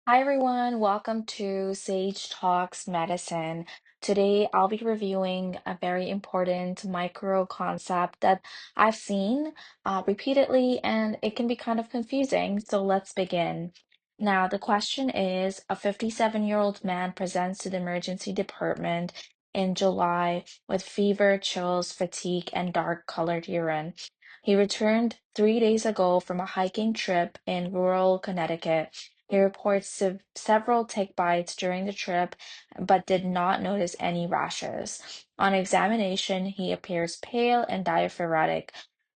Hi everyone, welcome to Sage Talks Medicine. Today I'll be reviewing a very important micro concept that I've seen repeatedly and it can be kind of confusing. So let's begin. Now, the question is, a 57-year-old man presents to the emergency department in July with fever, chills, fatigue, and dark colored urine. He returned 3 days ago from a hiking trip in rural Connecticut. He reports several tick bites during the trip, but did not notice any rashes. On examination, he appears pale and diaphoretic.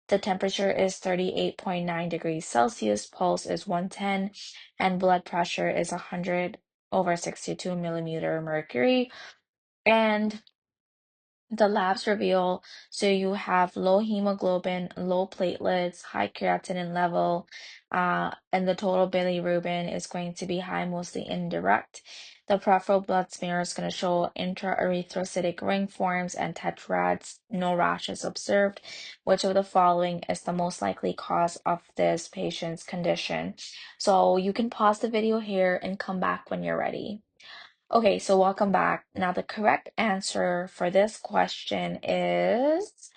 The temperature is 38.9 degrees Celsius, pulse is 110, and blood pressure is 100 over 62 millimeter mercury. And the labs reveal so you have low hemoglobin, low platelets, high creatinine level, and the total bilirubin is going to be high, mostly indirect. The peripheral blood smear is going to show intraerythrocytic ring forms and tetrads, no rashes observed. Which of the following is the most likely cause of this patient's condition? So you can pause the video here and come back when you're ready. Okay, so welcome back. Now, the correct answer for this question is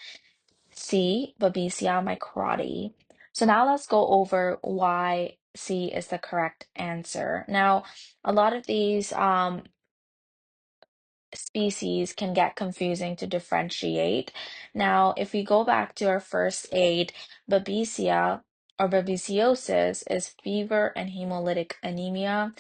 C, Babesia microti. So now let's go over why C is the correct answer. Now, a lot of these species can get confusing to differentiate. Now, if we go back to our first aid, Babesia or Babesiosis is fever and hemolytic anemia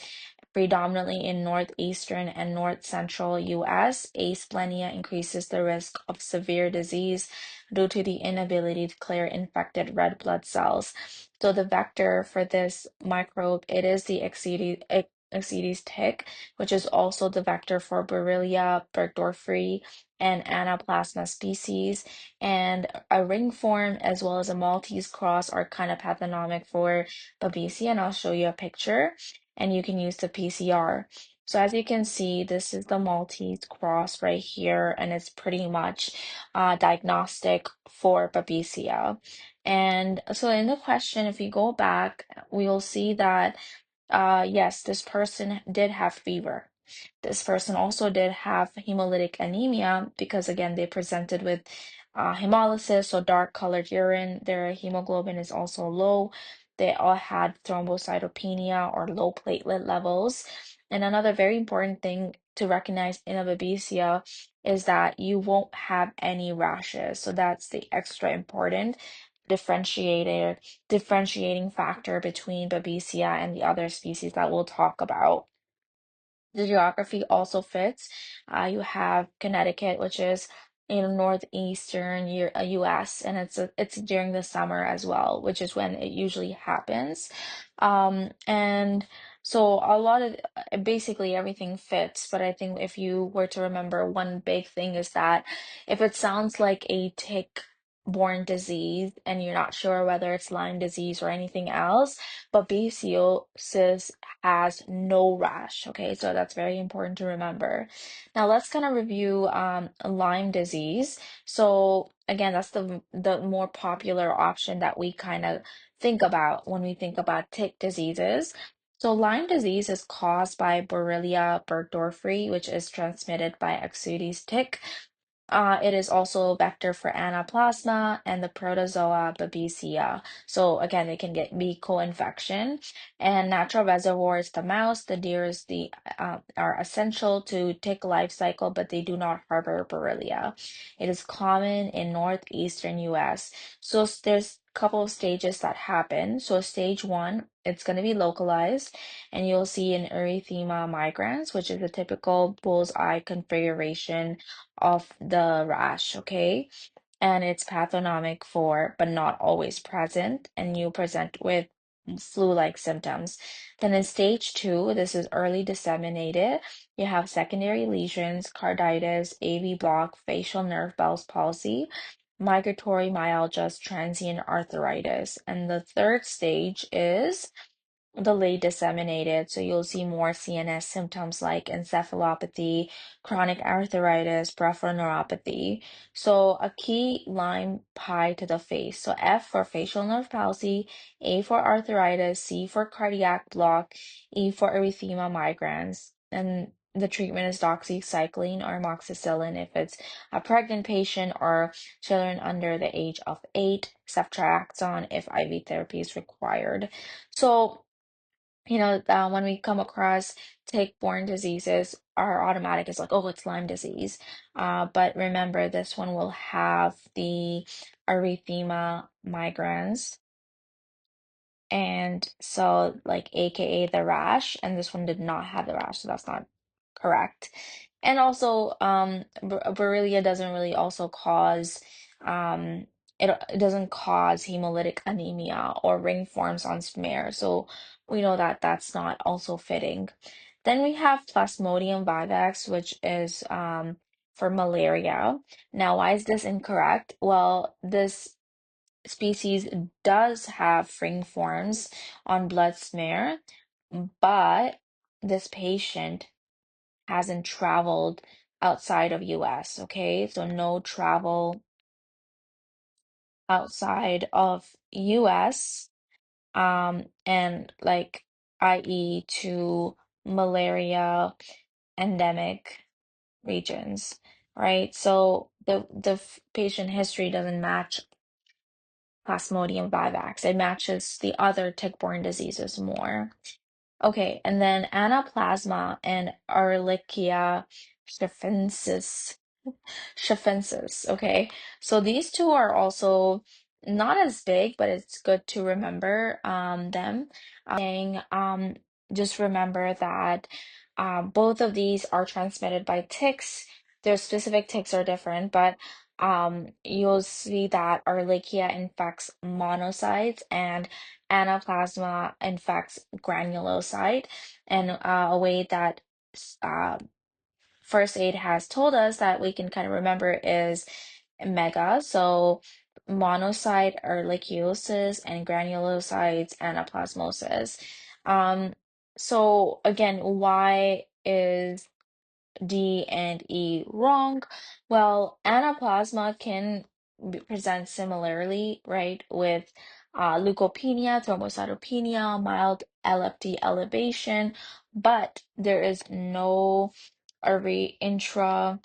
predominantly in northeastern and north central US. Asplenia increases the risk of severe disease due to the inability to clear infected red blood cells. So the vector for this microbe, it is the Exedes tick, which is also the vector for Borrelia, Burgdorferi, and Anaplasma species. And a ring form as well as a Maltese cross are kind of pathognomic for Babesia, and I'll show you a picture and you can use the PCR. So as you can see, this is the Maltese cross right here, and it's pretty much diagnostic for Babesia. And so in the question, if you go back, we'll see that yes, this person did have fever. This person also did have hemolytic anemia because, again, they presented with hemolysis, so dark colored urine. Their hemoglobin is also low. They all had thrombocytopenia or low platelet levels. And another very important thing to recognize in a babesia is that you won't have any rashes. So that's the extra important differentiated differentiating factor between Babesia and the other species that we'll talk about. The geography also fits. You have Connecticut, which is in northeastern US, and it's during the summer as well, which is when it usually happens. And so a lot of basically everything fits, but I think if you were to remember, one big thing is that if it sounds like a tick-borne disease and you're not sure whether it's Lyme disease or anything else, babesiosis has no rash. Okay, so that's very important to remember. Now let's kind of review Lyme disease. So again, that's the more popular option that we kind of think about when we think about tick diseases. So Lyme disease is caused by Borrelia burgdorferi, which is transmitted by Exudes tick. It is also a vector for Anaplasma and the protozoa Babesia. So again, they can be co-infection. And natural reservoirs, the mouse, the deer is are essential to tick life cycle, but they do not harbor Borrelia. It is common in northeastern US. So there's a couple of stages that happen. So stage one, it's going to be localized, and you'll see an erythema migrans, which is a typical bullseye configuration of the rash, okay? And it's pathognomic for, but not always present, and you present with flu-like symptoms. Then in stage two, this is early disseminated. You have secondary lesions, carditis, AV block, facial nerve Bell's palsy, migratory myalgias, transient arthritis. And the third stage is delayed disseminated. So you'll see more CNS symptoms like encephalopathy, chronic arthritis, peripheral neuropathy. So a key Lyme pie to the face. So F for facial nerve palsy, A for arthritis, C for cardiac block, E for erythema migrans. And the treatment is doxycycline or amoxicillin if it's a pregnant patient or children under the age of 8, ceftriaxone if IV therapy is required. So when we come across tick-borne diseases, our automatic is like, oh, it's Lyme disease. But remember, this one will have the erythema migrans. And so, like, AKA the rash, and this one did not have the rash, so that's not correct. And also, Borrelia doesn't really also cause, it doesn't cause hemolytic anemia or ring forms on smear, so we know that that's not also fitting. Then we have Plasmodium vivax, which is for malaria. Now, why is this incorrect? Well, this species does have ring forms on blood smear, but this patient hasn't traveled outside of US, okay? So no travel outside of US, and like i.e. to malaria endemic regions, right? So the patient history doesn't match Plasmodium vivax. It matches the other tick-borne diseases more. Okay, and then Anaplasma and Ehrlichia schiffensis, okay? So these two are also not as big, but it's good to remember them. Just remember that both of these are transmitted by ticks. Their specific ticks are different, but you'll see that Ehrlichia infects monocytes and Anaplasma infects granulocyte, and a way that uh, first aid has told us that we can kind of remember is mega. So monocyte ehrlichiosis and granulocytes anaplasmosis. Um, so again, why is D and E wrong? Well, anaplasma can present similarly, right, with leukopenia, thrombocytopenia, mild LFT elevation, but there is no intra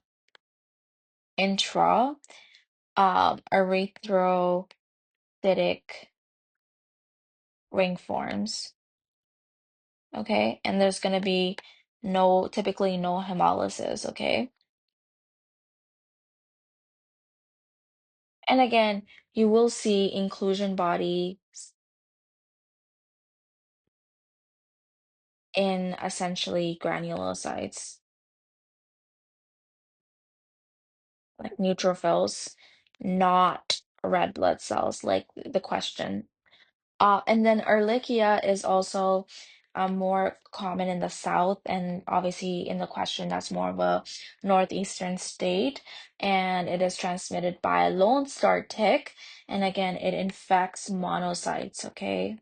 erythrocytic ring forms. Okay, and there's going to be typically no hemolysis. Okay, and again, you will see inclusion bodies in essentially granulocytes, like neutrophils, not red blood cells, like the question. And then Ehrlichia is also more common in the south, and obviously in the question that's more of a northeastern state, and it is transmitted by a lone star tick, and again, it infects monocytes, okay,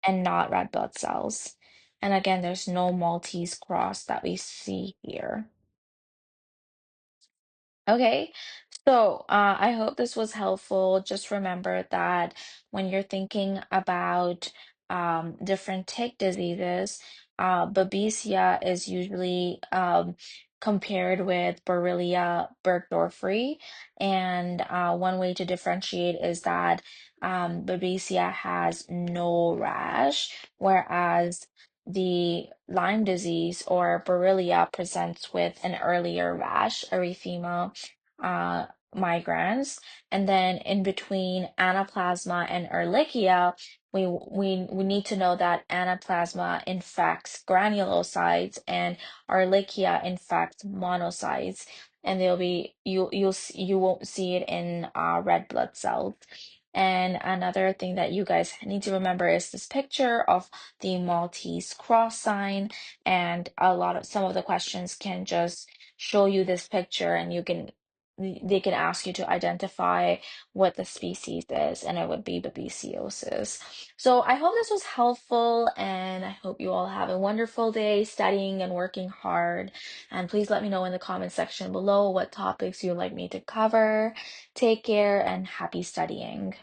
and not red blood cells. And again, there's no Maltese cross that we see here. Okay, so I hope this was helpful. Just remember that when you're thinking about different tick diseases, Babesia is usually compared with Borrelia burgdorferi, and one way to differentiate is that Babesia has no rash, whereas the Lyme disease or Borrelia presents with an earlier rash, erythema, uh, migrans, and then in between Anaplasma and Ehrlichia, we need to know that Anaplasma infects granulocytes and Ehrlichia infects monocytes, and you won't see it in red blood cells. And another thing that you guys need to remember is this picture of the Maltese cross sign, and some of the questions can just show you this picture, and you can they can ask you to identify what the species is, and it would be babesiosis. So I hope this was helpful, and I hope you all have a wonderful day studying and working hard. And please let me know in the comment section below what topics you'd like me to cover. Take care and happy studying.